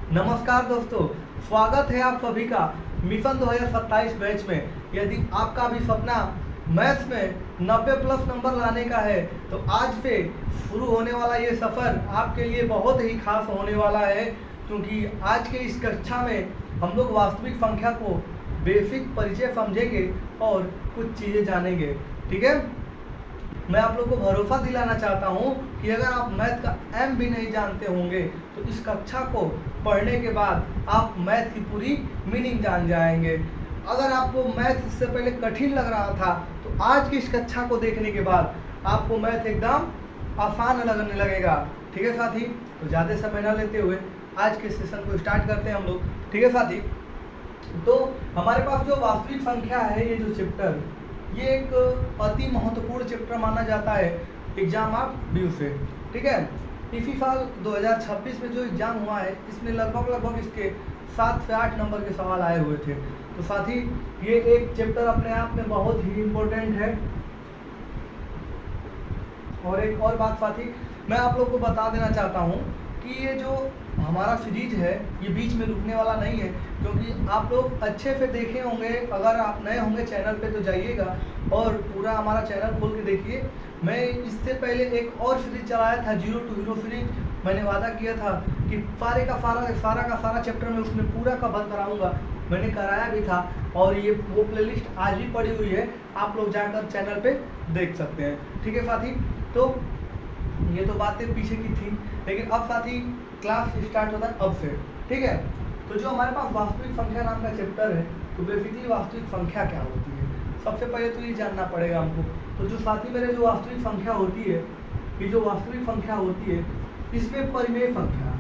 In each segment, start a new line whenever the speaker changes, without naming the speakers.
नमस्कार दोस्तों, स्वागत है आप सभी का मिशन 2027 बैच में। यदि आपका भी सपना मैथ्स में 90 प्लस नंबर लाने का है तो आज से शुरू होने वाला ये सफ़र आपके लिए बहुत ही खास होने वाला है, क्योंकि आज के इस कक्षा में हम लोग वास्तविक संख्या को बेसिक परिचय समझेंगे और कुछ चीज़ें जानेंगे। ठीक है, मैं आप लोग को भरोसा दिलाना चाहता हूं कि अगर आप मैथ का एम भी नहीं जानते होंगे तो इस कक्षा को पढ़ने के बाद आप मैथ की पूरी मीनिंग जान जाएंगे। अगर आपको मैथ इससे पहले कठिन लग रहा था तो आज की इस कक्षा को देखने के बाद आपको मैथ एकदम आसान लगने लगेगा। ठीक है साथी, तो ज़्यादा समय न लेते हुए आज के सेशन को स्टार्ट करते हैं हम लोग। ठीक है साथी, तो हमारे पास जो वास्तविक संख्या है, ये जो चैप्टर, ये एक अति महत्वपूर्ण चैप्टर माना जाता है एग्जाम ऑफ ड्यू से। ठीक है, इसी साल 2026 में जो एग्जाम हुआ है इसमें लगभग इसके 7 से 8 नंबर के सवाल आए हुए थे। तो साथ ही ये एक चैप्टर अपने आप में बहुत ही इम्पोर्टेंट है। और एक और बात साथी मैं आप लोग को बता देना चाहता हूँ कि ये जो हमारा सीरीज है ये बीच में रुकने वाला नहीं है, क्योंकि आप लोग अच्छे से देखे होंगे। अगर आप नए होंगे चैनल पे तो जाइएगा और पूरा हमारा चैनल खोल के देखिए। मैं इससे पहले एक और सीरीज चलाया था, 0 to हीरो सीरीज। मैंने वादा किया था कि सारा का सारा चैप्टर में उसमें पूरा कवर कराऊंगा। मैंने कराया भी था और ये वो प्लेलिस्ट आज भी पड़ी हुई है, आप लोग जाकर चैनल पे देख सकते हैं। ठीक है साथी, तो ये तो बातें पीछे की थी, लेकिन अब साथी क्लास स्टार्ट होता है अब से। ठीक है, तो जो हमारे पास वास्तविक संख्या नाम का चैप्टर है, तो बेसिकली वास्तविक संख्या क्या होती है सबसे पहले तो ये जानना पड़ेगा हमको। तो जो साथी मेरे जो वास्तविक संख्या होती है, ये जो वास्तविक संख्या होती है इसमें परिमेय संख्या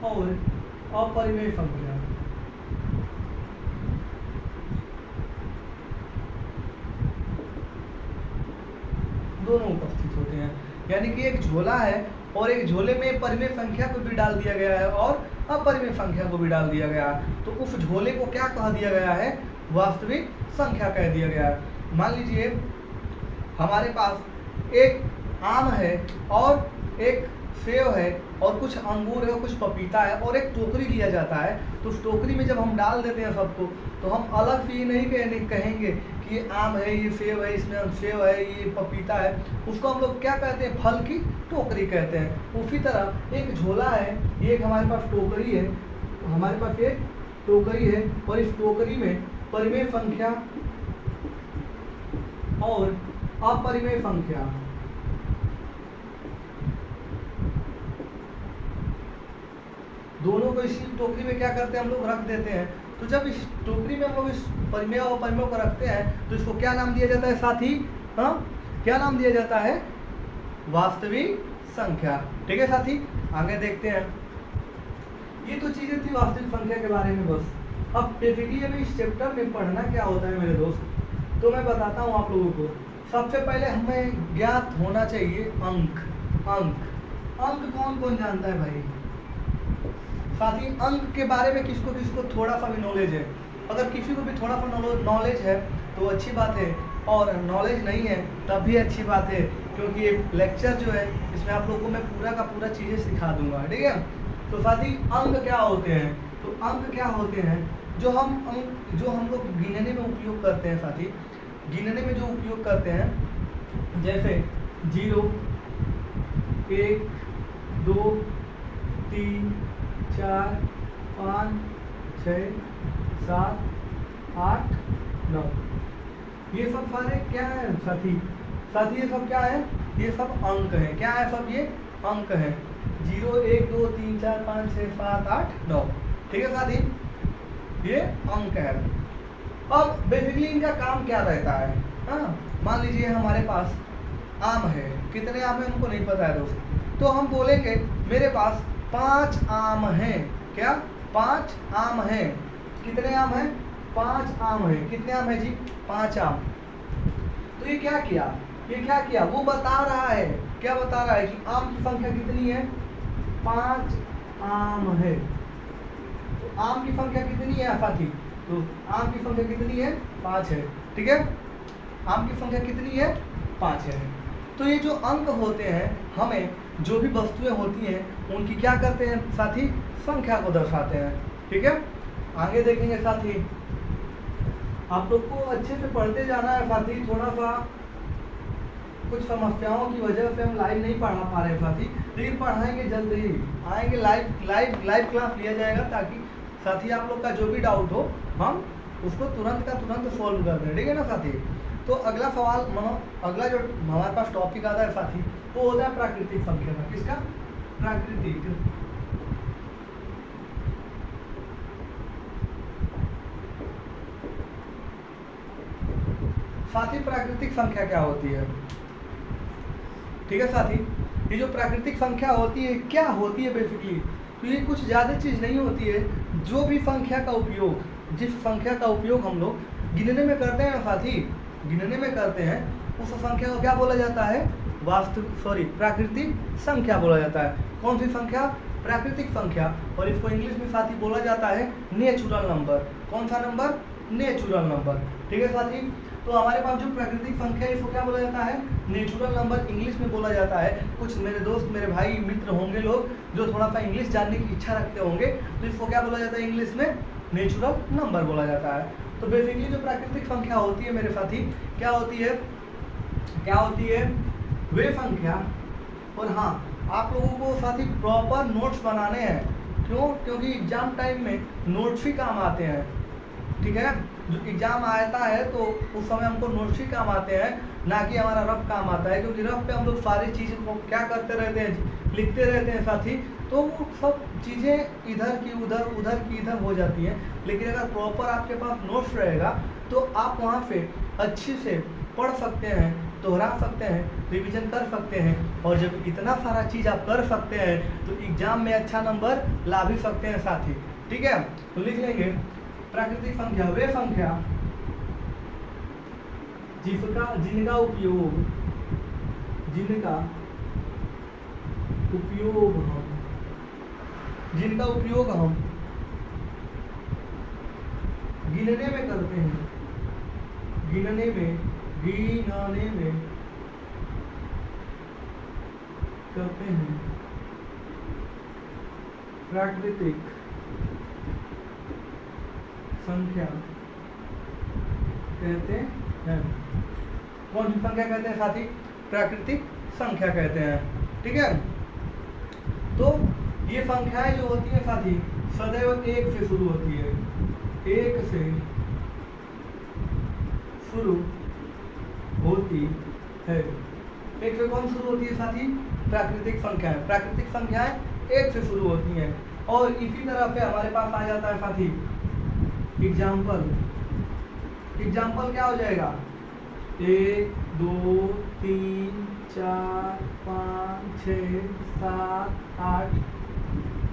और अपरिमेय संख्या दोनों उपस्थित होते हैं। यानी कि एक झोला है और एक झोले में परिमेय संख्या को भी डाल दिया गया है और अपरिमेय संख्या को भी डाल दिया गया है। तो उस झोले को क्या कह दिया गया है? वास्तविक संख्या कह दिया गया है। मान लीजिए हमारे पास एक आम है और एक सेव है और कुछ अंगूर है और कुछ पपीता है और एक टोकरी लिया जाता है। तो उस टोकरी में जब हम डाल देते हैं सबको, तो हम अलग से ये नहीं कहेंगे कि ये आम है, ये सेव है, इसमें सेव है, ये पपीता है। उसको हम लोग क्या कहते हैं? फल की टोकरी कहते हैं। उसी तरह एक झोला है, ये एक हमारे पास टोकरी है, हमारे पास एक टोकरी है और इस टोकरी में परिमेय संख्या और अपरिमेय संख्या दोनों को इसी टोकरी में क्या करते हैं? हम लोग रख देते हैं। तो जब इस टोकरी में हम लोग इस परिमेय और अपरिमेय को रखते हैं तो इसको क्या नाम दिया जाता है साथी? हाँ, क्या नाम दिया जाता है? वास्तविक संख्या। ठीक है साथी, आगे देखते हैं। ये तो चीजें थी वास्तविक संख्या के बारे में बस। अब बेसिकली अभी इस चैप्टर में पढ़ना क्या होता है मेरे दोस्त, तो मैं बताता हूँ आप लोगों को। सबसे पहले हमें ज्ञात होना चाहिए अंक। अंक कौन कौन जानता है भाई? साथ ही अंक के बारे में किसको किसको थोड़ा सा भी नॉलेज है? अगर किसी को भी थोड़ा सा नॉलेज है तो अच्छी बात है, और नॉलेज नहीं है तब भी अच्छी बात है, क्योंकि ये लेक्चर जो है इसमें आप लोगों को मैं पूरा का पूरा चीज़ें सिखा दूंगा। ठीक है, तो साथ ही अंक क्या होते हैं? तो अंक क्या होते हैं? जो हम लोग गिनने में उपयोग करते हैं साथी, गिनने में जो उपयोग करते हैं, जैसे 0, 1, 2, 3, 4, 5, 6, 7, 8, 9, ये सब सारे क्या है साथी? ये सब क्या है? ये सब अंक हैं। क्या है सब? ये अंक हैं। 0, 1, 2, 3, 4, 5, 6, 7, 8, 9। ठीक है साथी, ये अंक है। अब बेसिकली इनका काम क्या रहता है? हाँ, मान लीजिए हमारे पास आम है। कितने आम है हमको नहीं पता है दोस्त, तो हम बोलेंगे मेरे पास 5 आम हैं। क्या? 5 आम हैं। कितने आम हैं? 5 आम हैं। कितने आम है जी? 5 आम। तो ये क्या किया? वो बता रहा है, क्या बता रहा है कि आम की संख्या कितनी है? 5 आम है। तो आम की संख्या कितनी है साथी? तो आम की संख्या कितनी है? 5 है। ठीक है, आम की संख्या कितनी है? 5 है। तो ये जो अंक होते हैं हमें जो भी वस्तुएं होती हैं उनकी क्या करते हैं साथी, संख्या को दर्शाते हैं। ठीक है, आगे देखेंगे साथी। आप लोग को अच्छे से पढ़ते जाना है साथी, थोड़ा सा कुछ समस्याओं की वजह से हम लाइव नहीं पढ़ा पा रहे साथी, लेकिन पढ़ाएंगे जल्द ही, आएंगे लाइव क्लास लिया जाएगा, ताकि साथी आप लोग का जो भी डाउट हो हम उसको तुरंत का तुरंत सॉल्व कर दें। ठीक है ना साथी। तो अगला सवाल अगला जो हमारे पास टॉपिक आता है साथी वो होता है प्राकृतिक संख्या का। किसका? प्राकृतिक। साथी प्राकृतिक संख्या क्या होती है? ठीक है साथी, ये जो प्राकृतिक संख्या होती है क्या होती है बेसिकली, तो ये कुछ ज़्यादा चीज़ नहीं होती है। जो भी संख्या का उपयोग, जिस संख्या का उपयोग हम लोग गिनने में करते हैं साथी, गिनने में करते हैं, उस संख्या को क्या बोला जाता है? प्राकृतिक संख्या बोला जाता है। कौन सी संख्या? प्राकृतिक संख्या। और इसको इंग्लिश में साथी बोला जाता है नेचुरल नंबर। कौन सा नंबर? Natural number. ठीक है साथी, तो हमारे पास जो प्राकृतिक संख्या है इसको क्या बोला जाता है? नेचुरल नंबर इंग्लिश में बोला जाता है। कुछ मेरे दोस्त, मेरे भाई, मित्र होंगे लोग जो थोड़ा सा इंग्लिश जानने की इच्छा रखते होंगे, तो इसको क्या बोला जाता है इंग्लिश में? नेचुरल नंबर बोला जाता है। तो बेसिकली जो प्राकृतिक संख्या होती है मेरे साथी, क्या होती है? वे संख्या। और हाँ, आप लोगों को साथी प्रॉपर नोट्स बनाने हैं। क्यों? क्योंकि एग्जाम टाइम में नोट्स ही काम आते हैं। ठीक है, जो एग्जाम आता है तो उस समय हमको नोट्स ही काम आते हैं, ना कि हमारा रफ काम आता है। क्योंकि रफ पे हम लोग सारी चीज़ को क्या करते रहते हैं, लिखते रहते हैं साथी, तो वो सब चीज़ें इधर की उधर, उधर की इधर हो जाती हैं। लेकिन अगर प्रॉपर आपके पास नोट्स रहेगा तो आप वहाँ पे अच्छे से पढ़ सकते हैं, दोहरा सकते हैं, रिवीजन कर सकते हैं। और जब इतना सारा चीज़ आप कर सकते हैं तो एग्जाम में अच्छा नंबर ला भी सकते हैं साथी। ठीक है, तो लिख लेंगे प्राकृतिक संख्या वे संख्या जिनका उपयोग हम गिनने में करते हैं, गिनने में करते हैं, प्राकृतिक संख्या कहते हैं। कौन सी संख्या कहते हैं साथी? प्राकृतिक संख्या कहते हैं। ठीक है, तो ये संख्याएं जो होती है साथी सदैव एक से शुरू होती है, एक से शुरू होती है। एक से कौन शुरू होती है साथी? प्राकृतिक संख्याएं। प्राकृतिक संख्याएं एक से शुरू होती हैं। और इसी तरह से हमारे पास आ जाता है साथी एग्जाम्पल। एग्जाम्पल क्या हो जाएगा? 1 2 3 4 5 6 7 8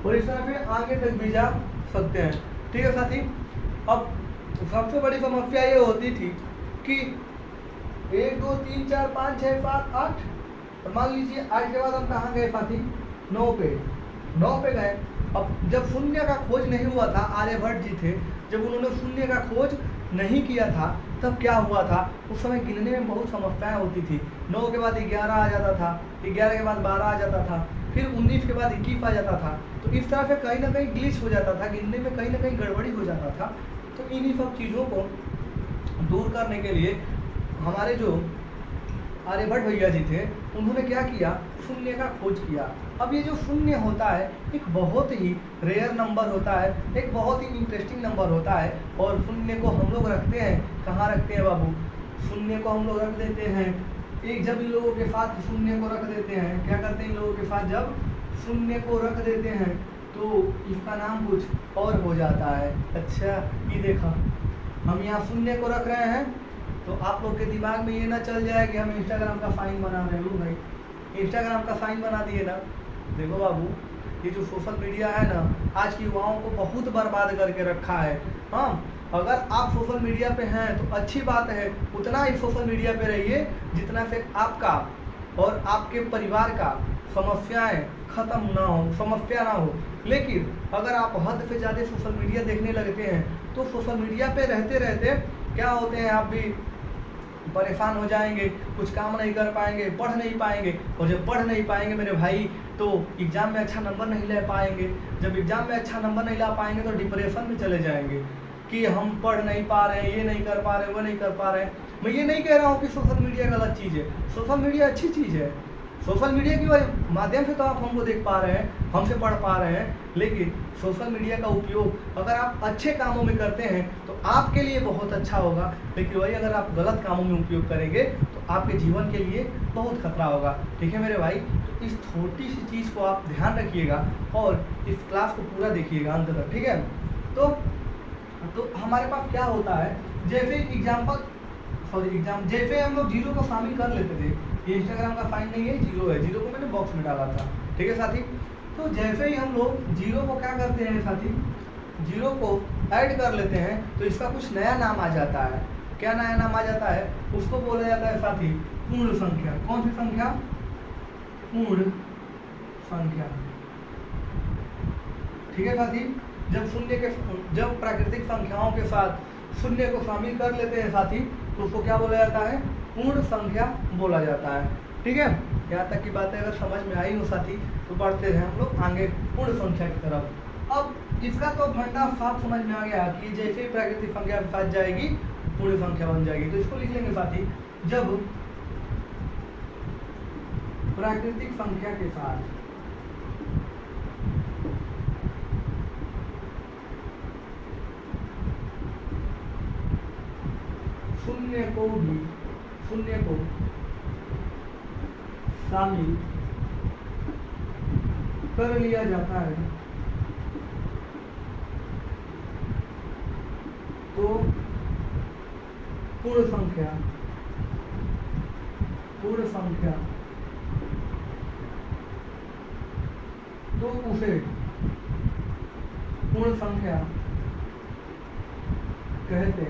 और इस तरह से आगे तक भी जा सकते हैं। ठीक है साथी, अब सबसे बड़ी समस्या ये होती थी कि 1 2 3 4 5 6 7 8, तो मान लीजिए 8 के बाद हम कहाँ गए साथी? 9 पे गए। अब जब शून्य का खोज नहीं हुआ था, आर्यभट्ट जी थे, जब उन्होंने शून्य का खोज नहीं किया था तब क्या हुआ था? उस समय गिनने में बहुत समस्याएं होती थी। 9 के बाद 11 आ जाता था, 11 के बाद 12 आ जाता था, फिर 19 के बाद 21 आ जाता था। तो इस तरह से कहीं ना कहीं ग्लिच हो जाता था, गिनने में कहीं ना कहीं गड़बड़ी हो जाता था। तो इन्हीं सब चीज़ों को दूर करने के लिए हमारे जो आर्यभट्ट भैया जी थे उन्होंने क्या किया? शून्य का खोज किया। अब ये जो शून्य होता है एक बहुत ही रेयर नंबर होता है, एक बहुत ही इंटरेस्टिंग नंबर होता है। और शून्य को हम लोग रखते हैं, कहाँ रखते हैं बाबू? शून्य को हम लोग रख देते हैं एक, जब इन लोगों के साथ शून्य को रख देते हैं, क्या करते हैं इन लोगों के साथ? जब शून्य को रख देते हैं तो इसका नाम कुछ और हो जाता है। अच्छा, ये देखा, हम यहाँ शून्य को रख रहे हैं तो आप लोग के दिमाग में ये ना चल जाए कि हम इंस्टाग्राम का साइन बना रहे हैं। भाई, इंस्टाग्राम का साइन बना दिए ना। देखो बाबू, ये जो सोशल मीडिया है ना, आज की युवाओं को बहुत बर्बाद करके रखा है। हाँ, अगर आप सोशल मीडिया पे हैं तो अच्छी बात है, उतना ही सोशल मीडिया पे रहिए जितना से आपका और आपके परिवार का समस्याएं खत्म ना हो, समस्या ना हो। लेकिन अगर आप हद से ज़्यादा सोशल मीडिया देखने लगते हैं तो सोशल मीडिया पे रहते रहते क्या होते हैं, आप भी परेशान हो जाएंगे, कुछ काम नहीं कर पाएंगे, पढ़ नहीं पाएंगे, और जब पढ़ नहीं पाएंगे मेरे भाई तो एग्ज़ाम में अच्छा नंबर नहीं ले पाएंगे। जब एग्ज़ाम में अच्छा नंबर नहीं ला पाएंगे तो डिप्रेशन में चले जाएंगे कि हम पढ़ नहीं पा रहे हैं, ये नहीं कर पा रहे, वो नहीं कर पा रहे हैं। मैं ये नहीं कह रहा हूँ कि सोशल मीडिया गलत चीज़ है, सोशल मीडिया अच्छी चीज़ है। सोशल मीडिया की माध्यम से तो आप हमको देख पा रहे हैं, हमसे पढ़ पा रहे हैं, लेकिन सोशल मीडिया का उपयोग अगर आप अच्छे कामों में करते हैं तो आपके लिए बहुत अच्छा होगा, लेकिन वही अगर आप गलत कामों में उपयोग करेंगे तो आपके जीवन के लिए बहुत खतरा होगा। ठीक है मेरे भाई, तो इस छोटी सी चीज़ को आप ध्यान रखिएगा और इस क्लास को पूरा देखिएगा अंत तक। ठीक है, तो हमारे पास क्या होता है, जैसे जैसे हम लोग जीरो को शामिल कर लेते थे, ये इंस्टाग्राम का साइन नहीं है, जीरो है, जीरो को मैंने बॉक्स में डाला था। ठीक है साथी, तो जैसे ही हम लोग जीरो को क्या करते हैं साथी, जीरो को ऐड कर लेते हैं तो इसका कुछ नया नाम आ जाता है। क्या नया नाम आ जाता है, उसको बोला जाता है साथी पूर्ण संख्या। कौन सी संख्या, पूर्ण संख्या। ठीक है साथी, जब प्राकृतिक संख्याओं के साथ शून्य को शामिल कर लेते हैं साथी तो उसको क्या बोला जाता है, पूर्ण संख्या बोला जाता है। ठीक है, यहाँ तक की बातें अगर समझ में आई हो साथी तो बढ़ते हैं हम लोग आगे पूर्ण संख्या की तरफ। अब इसका तो फंडा साफ समझ में आ गया कि जैसे ही प्राकृतिक संख्या के साथ जाएगी पूर्ण संख्या बन जाएगी। तो इसको लिख लेंगे साथी, जब प्राकृतिक संख्या के साथ शून्य को शामिल कर लिया जाता है तो पूर्ण संख्या तो उसे पूर्ण संख्या कहते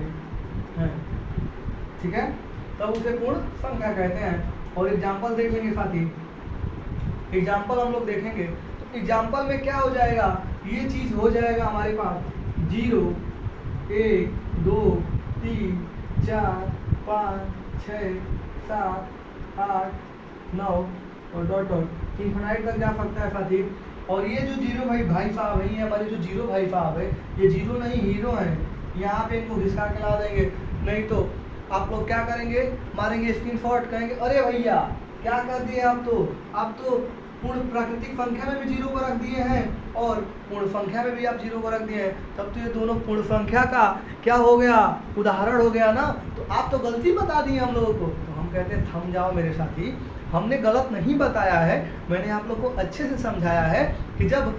हैं। ठीक है, तब उसे पूर्ण संख्या कहते हैं। और एग्जाम्पल देख लेंगे साथी, एग्जाम्पल हम लोग देखेंगे तो एग्जाम्पल में क्या हो जाएगा, ये चीज हो जाएगा हमारे पास 0 1 2 3 4 5 6 7 8 9 और डॉट इन्फिनाइट तक जा सकता है साथी। और ये जो जीरो भाई साहब है, ये हमारे जो जीरो भाई साहब है, ये जीरो नहीं हीरो है। यहाँ पे इनको घिसका के ला देंगे, नहीं तो आप लोग क्या करेंगे, मारेंगे स्क्रीनशॉट, कहेंगे अरे भैया क्या कर दिए आप तो पूर्ण प्राकृतिक संख्या में भी जीरो को रख दिए हैं और पूर्ण संख्या में भी आप जीरो को रख दिए हैं, तब तो ये दोनों पूर्ण संख्या का क्या हो गया, उदाहरण हो गया ना। तो आप तो गलती बता दिए हम लोगों को। तो हम कहते हैं थम जाओ मेरे साथी, हमने गलत नहीं बताया है, मैंने आप लोग को अच्छे से समझाया है कि जब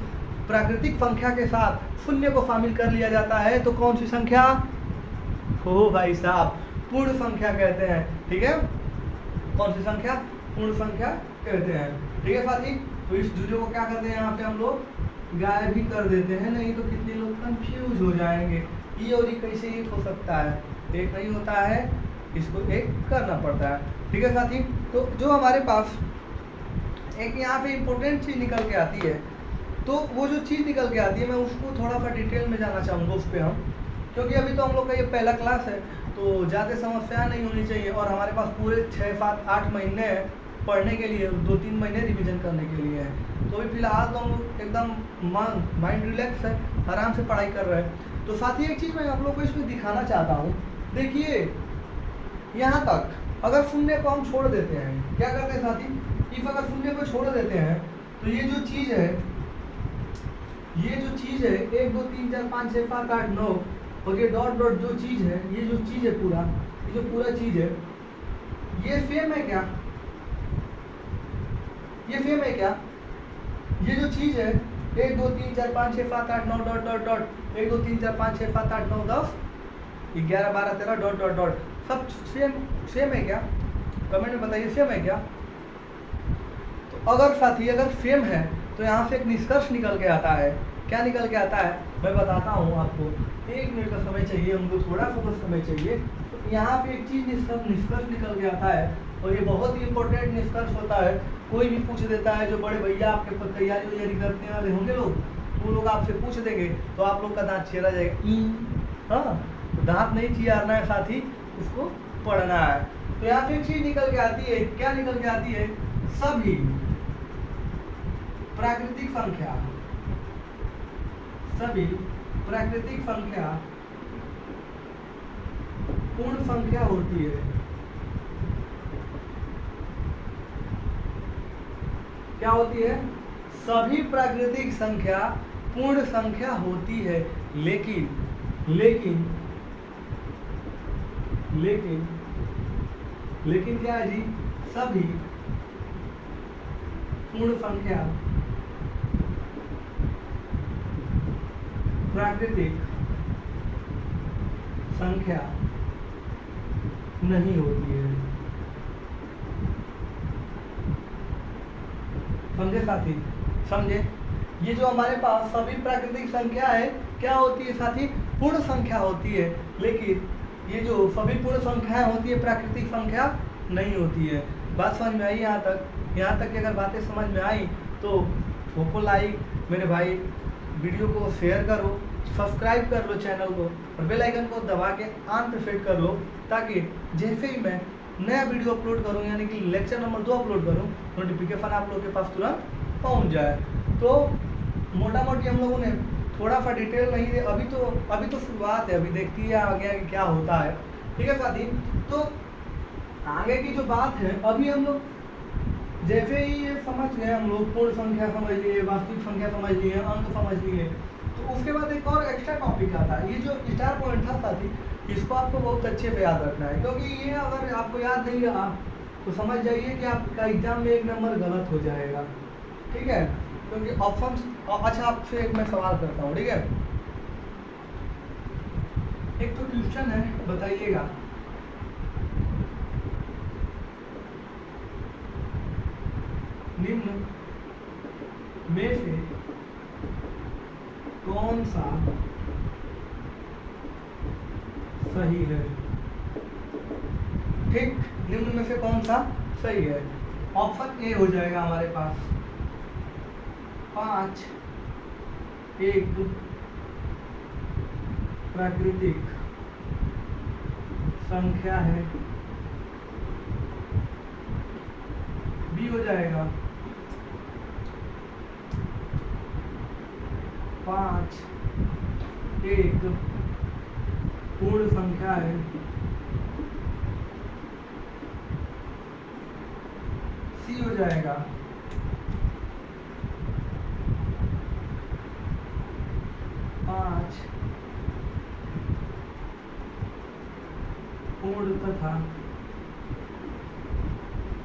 प्राकृतिक संख्या के साथ शून्य को शामिल कर लिया जाता है तो कौन सी संख्या हो भाई साहब, पूर्ण संख्या कहते हैं। ठीक है, कौन सी संख्या, पूर्ण संख्या कहते हैं। ठीक है साथी, तो इस जीरो को क्या करते हैं यहाँ पे हम लोग गायब भी कर देते हैं, नहीं तो कितने लोग कंफ्यूज हो जाएंगे, ये और ये कैसे एक हो सकता है, एक नहीं होता है, इसको एक करना पड़ता है। ठीक है साथी, तो जो हमारे पास एक यहाँ पे इम्पोर्टेंट चीज़ निकल के आती है, तो वो जो चीज़ निकल के आती है मैं उसको थोड़ा सा डिटेल में जाना चाहूँगा उस पर हम, क्योंकि अभी तो हम लोग का ये पहला क्लास है तो ज़्यादा समस्या नहीं होनी चाहिए। और हमारे पास पूरे 6 7 8 महीने पढ़ने के लिए, 2-3 महीने रिवीजन करने के लिए है। तो अभी फिलहाल तो हम लोग एकदम माइंड रिलैक्स है, आराम से पढ़ाई कर रहे हैं। तो साथ ही एक चीज़ मैं आप लोग को इसमें दिखाना चाहता हूँ, देखिए यहाँ तक अगर शून्य को हम छोड़ देते हैं, क्या करते हैं साथी, इफ अगर शून्य को छोड़ देते हैं तो ये जो चीज़ है 1 2 3 4 5 6 7 8 9 और ये डॉट डॉट जो चीज़ है, ये जो चीज़ है पूरा, ये जो पूरा चीज़ है, ये सेम है क्या, ये सेम है क्या, ये जो चीज़ है 1 2 3 4 5 6 7 8 9 dot dot dot 1 2 3 4 5 6 7 8 9 10 11 12 13 dot dot dot सब सेम है क्या, कमेंट में बताइए सेम है क्या। तो अगर साथी अगर सेम है तो यहाँ से एक निष्कर्ष निकल के आता है। क्या निकल के आता है मैं बताता हूँ आपको, 1 मिनट का समय चाहिए हमको, थोड़ा फोकस समय चाहिए। तो यहाँ पे एक चीज़ निष्कर्ष निकल के आता है और ये बहुत ही इंपॉर्टेंट निष्कर्ष होता है। कोई भी पूछ देता है, जो बड़े भैया आपके तैयारी करने वाले होंगे लोग, वो लोग आपसे पूछ देंगे तो आप लोग का दांत चेरा जाएगा। हाँ, तो दांत नहीं चियारना है साथी, उसको पढ़ना है। तो यहाँ से एक चीज निकल के आती है, क्या निकल के आती है? सभी प्राकृतिक संख्या, सभी प्राकृतिक संख्या पूर्ण संख्या होती है। क्या होती है? सभी प्राकृतिक संख्या पूर्ण संख्या होती है, लेकिन लेकिन लेकिन लेकिन क्या है जी? सभी पूर्ण संख्या प्राकृतिक संख्या नहीं होती है। समझे साथी? समझे? ये जो हमारे पास सभी प्राकृतिक संख्या है क्या होती है साथी? पूर्ण संख्या होती है, लेकिन ये जो सभी पूर्ण संख्याएं होती है प्राकृतिक संख्या नहीं होती है। बात समझ में आई? यहाँ तक की अगर बातें समझ में आई तो ठोको लाइक मेरे भाई, वीडियो को शेयर करो, सब्सक्राइब कर लो चैनल को और बेल आइकन को दबा के ऑन पे सेट कर लो, ताकि जैसे ही मैं नया वीडियो अपलोड करूँ यानी कि लेक्चर नंबर 2 अपलोड करूँ, नोटिफिकेशन आप लोगों के पास तुरंत पहुँच जाए। तो मोटा मोटी हम लोगों ने थोड़ा सा डिटेल नहीं दे, अभी तो शुरुआत है, अभी देखती है आगे क्या होता है। ठीक है साथी? तो आगे की जो बात है, अभी हम लोग जैसे ही ये समझ गए, हम लोग पूर्ण संख्या समझ लिए, वास्तविक संख्या समझ लिए, अंक समझ लिए, तो उसके बाद एक और एक्स्ट्रा टॉपिक आता है। ये जो स्टार पॉइंट था साथी, इसको आपको बहुत अच्छे से याद रखना है, क्योंकि ये अगर आपको याद नहीं रहा तो समझ जाइए कि आपका एग्जाम में 1 नंबर गलत हो जाएगा। ठीक है? क्योंकि ऑप्शन, अच्छा आपसे एक मैं सवाल करता हूँ, ठीक है? एक तो क्वेश्चन है, बताइएगा निम्न में से कौन सा सही है? ठीक, निम्न में से कौन सा सही है? ऑप्शन ए हो जाएगा हमारे पास 5 एक प्राकृतिक संख्या है। बी हो जाएगा 5 एक पूर्ण संख्या है। सी हो जाएगा 5 पूर्ण तथा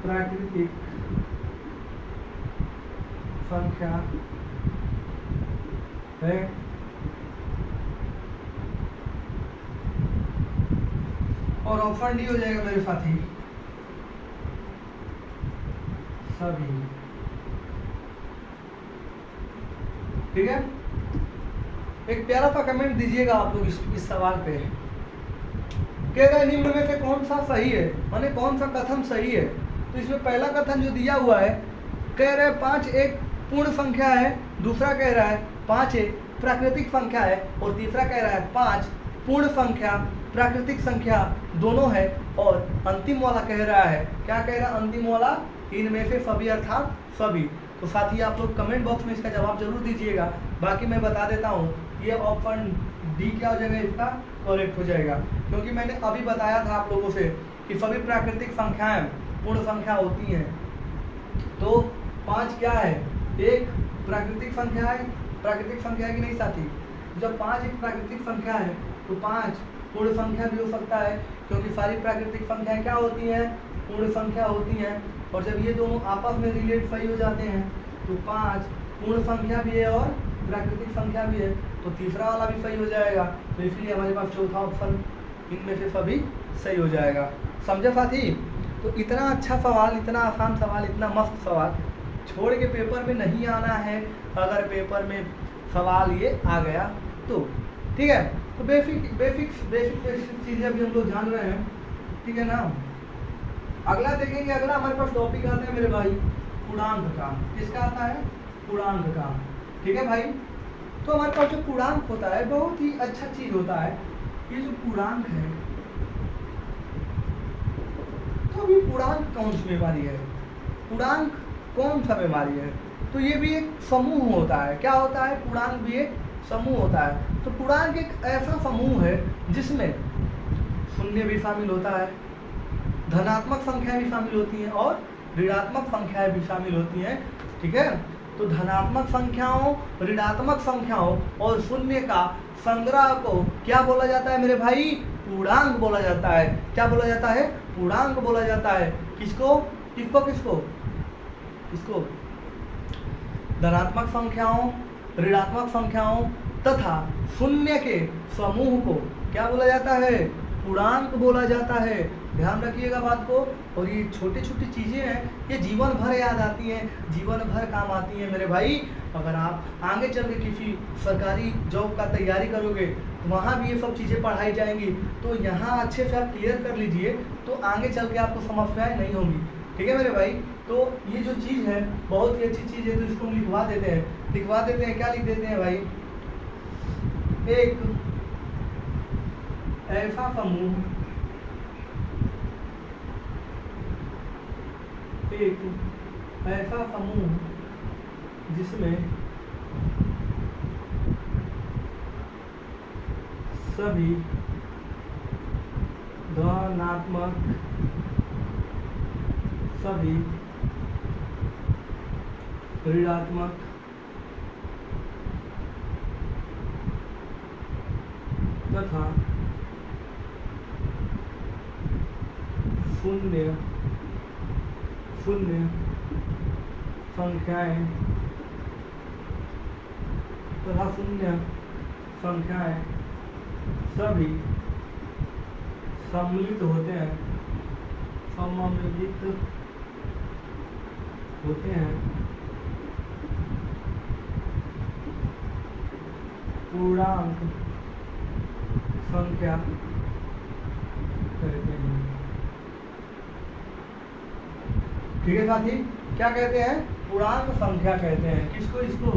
प्राकृतिक संख्या है। और ऑप्शन डी हो जाएगा मेरे साथी सभी। ठीक है? एक प्यारा सा कमेंट दीजिएगा आप लोग इस सवाल पे। कह रहा है निम्न में से कौन सा सही है, माने कौन सा कथन सही है? तो इसमें पहला कथन जो दिया हुआ है, कह रहा है 5 एक पूर्ण संख्या है, दूसरा कह रहा है 5 एक प्राकृतिक संख्या है, और तीसरा कह रहा है 5 पूर्ण संख्या प्राकृतिक संख्या दोनों है, और अंतिम वाला कह रहा है, क्या कह रहा है अंतिम वाला? इनमें से सभी अर्थात सभी। तो साथी आप लोग कमेंट बॉक्स में इसका जवाब जरूर दीजिएगा। बाकी मैं बता देता हूँ, ये ऑप्शन डी क्या हो जाएगा? इसका करेक्ट हो जाएगा, क्योंकि मैंने अभी बताया था आप लोगों से कि सभी प्राकृतिक संख्याएं पूर्ण संख्या होती हैं। तो 5 क्या है? एक प्राकृतिक संख्या है। प्राकृतिक संख्या है कि नहीं साथी? जब 5 एक प्राकृतिक संख्या है तो 5 पूर्ण संख्या भी हो सकता है, क्योंकि सारी प्राकृतिक संख्याएं क्या होती हैं? पूर्ण संख्या होती हैं। और जब ये दोनों आपस में रिलेट सही हो जाते हैं तो 5 पूर्ण संख्या भी है और प्राकृतिक संख्या भी है, तो तीसरा वाला भी सही हो जाएगा। तो इसलिए हमारे पास चौथा ऑप्शन इनमें से सभी सही हो जाएगा। समझे साथी? तो इतना अच्छा सवाल, इतना आसान सवाल, इतना मस्त सवाल छोड़ के पेपर में नहीं आना है। अगर पेपर में सवाल ये आ गया तो ठीक है। तो बेसिक चीज़ें अभी हम लोग जान रहे हैं, ठीक है ना? अगला देखेंगे, अगला हमारे पास टॉपिक आता है मेरे भाई पूर्णांक का। किसका आता है? पूर्णांक का। ठीक है भाई? तो हमारे पास जो पूर्णांक होता है बहुत ही अच्छा चीज होता है। ये जो पूर्णांक है तो अभी पूर्णांक कौन सी बीमारी है, पूर्णांक कौन सा बीमारी है? तो ये भी एक समूह होता है। क्या होता है? पूर्णांक भी एक समूह होता है। तो पूर्णांक एक ऐसा समूह है जिसमें शून्य भी शामिल होता है, धनात्मक संख्याएं भी शामिल होती हैं और ऋणात्मक संख्याएं भी शामिल होती हैं। ठीक है, तो धनात्मक संख्याओं, ऋणात्मक संख्याओं और शून्य का संग्रह को क्या बोला जाता है मेरे भाई? पूर्णांक बोला जाता है। क्या बोला जाता है? पूर्णांक बोला जाता है। किसको किसको किसको किसको? धनात्मक संख्याओं, ऋणात्मक संख्याओं तथा शून्य के समूह को क्या बोला जाता है? पूर्णांक बोला जाता है। ध्यान रखिएगा बात को। और ये छोटी छोटी चीज़ें हैं, ये जीवन भर याद आती हैं, जीवन भर काम आती हैं मेरे भाई। अगर आप आगे चल के किसी सरकारी जॉब का तैयारी करोगे तो वहाँ भी ये सब चीज़ें पढ़ाई जाएंगी। तो यहाँ अच्छे से आप क्लियर कर लीजिए, तो आगे चल के आपको समस्याएं नहीं होंगी। ठीक है मेरे भाई। तो ये जो चीज़ है बहुत ही अच्छी चीज़ है, तो इसको हम लिखवा देते हैं। क्या लिख देते हैं भाई? एक ऐसा समूह, जिसमें सभी धनात्मक, सभी ऋणात्मक तथा शून्य संख्याएं सभी सम्मिलित होते हैं पूर्णांक संख्या कहते हैं। ठीक है साथी, क्या कहते हैं? पूर्णांक संख्या कहते हैं। किसको? इसको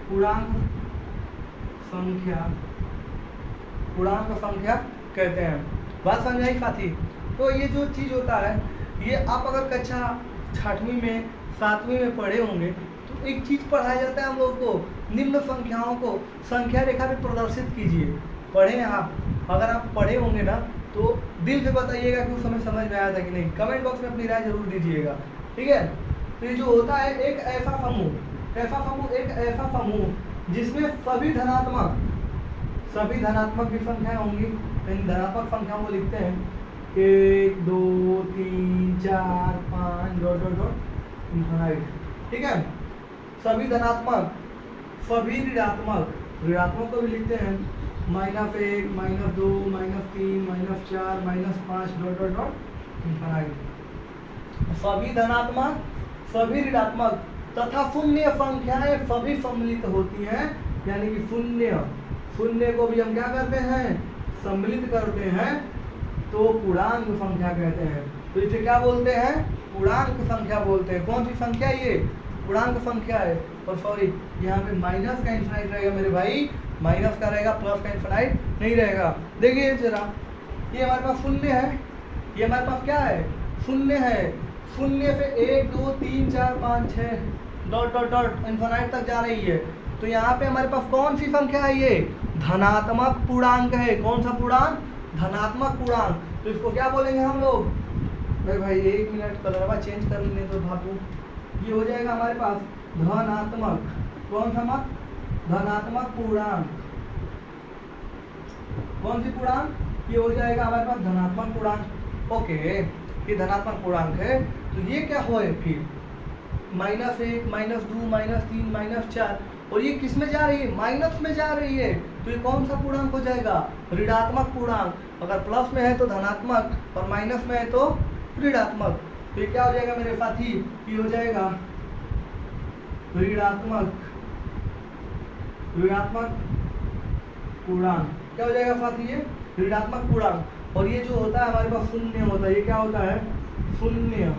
पूर्णांक संख्या कहते हैं। बात समझाई साथी? तो ये जो चीज़ होता है, ये आप अगर कक्षा 6वीं में 7वीं में पढ़े होंगे तो एक चीज़ पढ़ाया जाता है हम लोग को, निम्न संख्याओं को संख्या रेखा पे प्रदर्शित कीजिए। पढ़े हैं आप? अगर आप पढ़े होंगे ना तो दिल से बताइएगा कि उस समय समझ में आया था कि नहीं। कमेंट बॉक्स में अपनी राय जरूर दीजिएगा। ठीक है, तो ये जो होता है एक ऐसा समूह जिसमें सभी धनात्मक भी संख्याएं होंगी। इन धनात्मक संख्याओं को लिखते हैं 1 2 3 4 5 डॉट इन्फिनिट। ठीक है, सभी धनात्मक, सभी ऋणात्मक को भी लिखते हैं -1 -2 -3 -4 -5 डॉट इन्फिनिट। सभी धनात्मक, सभी ऋणात्मक तथा शून्य संख्याएं सभी सम्मिलित होती हैं। यानी कि शून्य को भी हम क्या करते हैं? सम्मिलित करते हैं, तो पूर्णांक संख्या कहते हैं। तो इसे क्या बोलते हैं? पूर्णांक संख्या बोलते हैं। कौन सी संख्या? ये पूर्णांक संख्या है। और सॉरी, यहाँ पे माइनस का इन्फिनिट रहेगा मेरे भाई, माइनस का रहेगा, प्लस का इन्फिनिट नहीं रहेगा। देखिए जरा, ये हमारे पास शून्य है, ये हमारे पास क्या है? शून्य है। शून्य से 1 2 3 4 5 6 डॉट इन्फिनिट तक जा रही है। तो यहाँ पे हमारे पास कौन सी संख्या है? ये धनात्मक पूर्णांक है। कौन सा पूर्णांक? धनात्मक पूर्णांक। तो इसको क्या बोलेंगे हम लोग? भाई 1 मिनट कलरवा चेंज कर लेने तो बाबू। ये हो जाएगा हमारे पास धनात्मक, कौन सा मत? धनात्मक पूर्णांक। कौन सी पूर्णांक? ये हो जाएगा हमारे पास धनात्मक पूर्णांक। ओके, ये धनात्मक पूर्णांक है। तो ये क्या हो फिर? -1 -2 -3 -4, और ये किस में जा रही है? माइनस में जा रही है। तो ये कौन सा पूर्णांक हो जाएगा? ऋणात्मक पूर्णांक। अगर प्लस में है तो धनात्मक और माइनस में है तो ऋणात्मक। तो ये क्या हो जाएगा मेरे साथी? ये हो जाएगा ऋणात्मक पूर्णांक। क्या हो जाएगा साथी? ये ऋणात्मक पूर्णांक। और ये जो होता है हमारे पास शून्य होता है, ये क्या होता है? शून्य।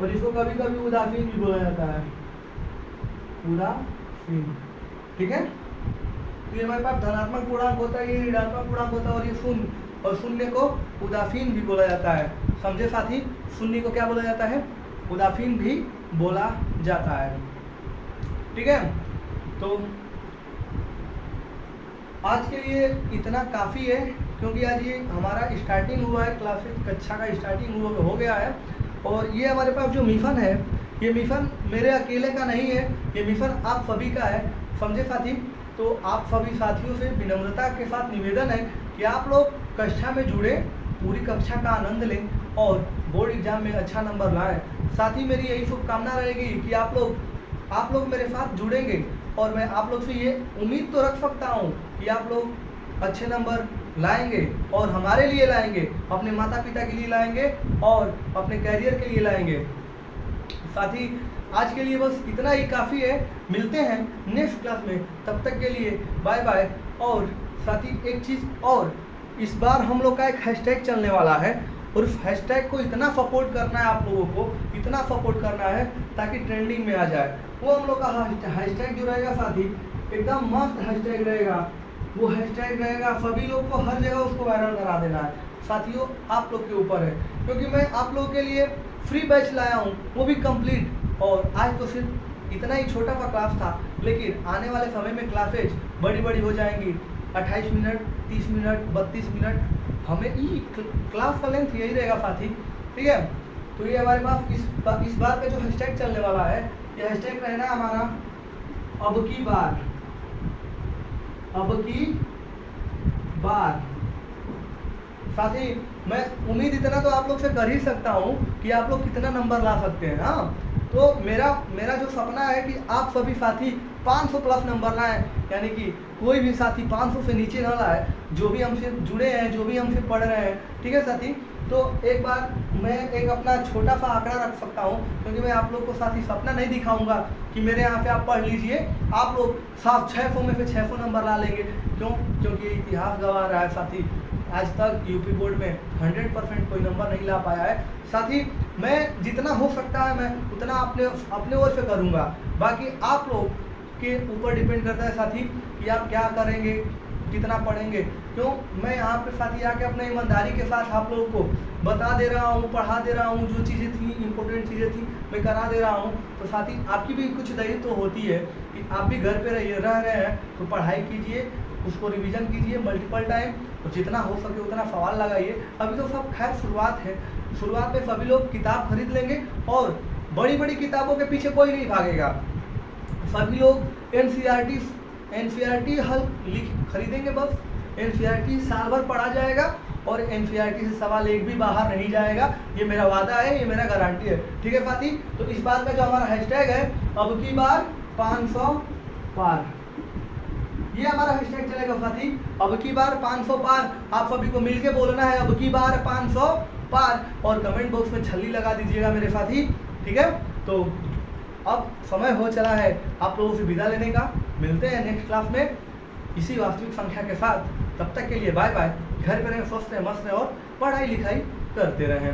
और इसको कभी कभी उदासीन भी बोला जाता है, उदासीन। ठीक है, तो ये हमारे पास धनात्मक पूर्णांक होता है, ये ऋणात्मक पूर्णांक होता है, और ये शून्य। और शून्य को उदासीन भी बोला जाता है। समझे साथी, शून्य को क्या बोला जाता है? उदासीन भी बोला जाता है। ठीक है, तो आज के लिए इतना काफ़ी है, क्योंकि आज ये हमारा स्टार्टिंग हुआ है, क्लास कक्षा का स्टार्टिंग हो गया है। और ये हमारे पास जो मिशन है, ये मिशन मेरे अकेले का नहीं है, ये मिशन आप सभी का है। समझे साथी, तो आप सभी साथियों से विनम्रता के साथ निवेदन है कि आप लोग कक्षा में जुड़े, पूरी कक्षा का आनंद लें और बोर्ड एग्जाम में अच्छा नंबर लाएं। साथ ही मेरी यही शुभकामना रहेगी कि आप लोग मेरे साथ जुड़ेंगे, और मैं आप लोग से ये उम्मीद तो रख सकता हूँ कि आप लोग अच्छे नंबर लाएंगे, और हमारे लिए लाएंगे, अपने माता पिता के लिए लाएंगे और अपने कैरियर के लिए लाएंगे। साथ ही आज के लिए बस इतना ही काफ़ी है। मिलते हैं नेक्स्ट क्लास में, तब तक के लिए बाय बाय। और साथ ही एक चीज़ और, इस बार हम लोग का एक हैशटैग चलने वाला है, और उस हैशटैग को इतना सपोर्ट करना है, आप लोगों को इतना सपोर्ट करना है ताकि ट्रेंडिंग में आ जाए। वो हम लोग का हैशटैग जो रहेगा साथी, एकदम मस्त हैशटैग रहेगा। वो हैशटैग रहेगा, सभी लोग को हर जगह उसको वायरल करा देना है। साथियों, आप लोग के ऊपर है, क्योंकि मैं आप लोगों के लिए फ्री बैच लाया हूँ, वो भी कंप्लीट। और आज तो सिर्फ इतना ही छोटा सा क्लास था, लेकिन आने वाले समय में क्लासेज बड़ी बड़ी हो जाएंगी। 28 मिनट, 30 मिनट, 32 मिनट, हमें क्लास का लेंथ यही रहेगा साथी। ठीक है, तो ये हमारे पास इस बार का जो हैशटैग चलने वाला है, ये हैशटैग रहना हमारा अब की बार। अब की बार साथी, मैं उम्मीद इतना तो आप लोग से कर ही सकता हूँ कि आप लोग कितना नंबर ला सकते हैं। हाँ, तो मेरा जो सपना है कि आप सभी साथी 500 प्लस नंबर लाएं, यानी कि कोई भी साथी 500 से नीचे ना लाए, जो भी हमसे जुड़े हैं, जो भी हमसे पढ़ रहे हैं। ठीक है साथी, तो एक बार मैं एक अपना छोटा सा आंकड़ा रख सकता हूँ, क्योंकि मैं आप लोग को साथी सपना नहीं दिखाऊंगा कि मेरे यहाँ से आप पढ़ लीजिए, आप लोग 600 में से 600 नंबर ला लेंगे। क्यों? क्योंकि इतिहास गवाह रहा है साथी, आज तक यूपी बोर्ड में 100% कोई नंबर नहीं ला पाया है। साथ ही मैं जितना हो सकता है मैं उतना अपने ओर से करूँगा, बाकी आप लोग के ऊपर डिपेंड करता है साथी कि आप क्या करेंगे, कितना पढ़ेंगे। क्यों? मैं यहाँ पे साथी आके अपने ईमानदारी के साथ आप लोगों को बता दे रहा हूँ, पढ़ा दे रहा हूँ, जो चीज़ें थी, इंपॉर्टेंट चीज़ें थी, मैं करा दे रहा हूँ। तो साथी आपकी भी कुछ दायित्व तो होती है कि आप भी घर पे रह रहे हैं, तो पढ़ाई कीजिए, उसको रिवीजन कीजिए मल्टीपल टाइम, तो जितना हो सके उतना सवाल लगाइए। अभी तो सब खैर शुरुआत है, शुरुआत में सभी लोग किताब खरीद लेंगे, और बड़ी बड़ी किताबों के पीछे कोई नहीं भागेगा। सभी लोग एनसीईआरटी हल खरीदेंगे, बस एनसीईआरटी साल भर पढ़ा जाएगा, और एनसीईआरटी से सवाल एक भी बाहर नहीं जाएगा। ये मेरा वादा है, ये मेरा गारंटी है। ठीक है साथी, तो इस बार का जो हमारा हैशटैग है, अब की बार 500 पार, ये हमारा हैशटैग चलेगा साथी। अब की बार 500 पार, आप सभी को मिलके बोलना है अब की बार 500 पार, और कमेंट बॉक्स में छल्ली लगा दीजिएगा मेरे साथी। ठीक है, तो अब समय हो चला है आप लोगों से विदा लेने का। मिलते हैं नेक्स्ट क्लास में इसी वास्तविक संख्या के साथ। तब तक के लिए बाय बाय। घर पे रहें, स्वस्थ रहें, मस्त रहें और पढ़ाई लिखाई करते रहें।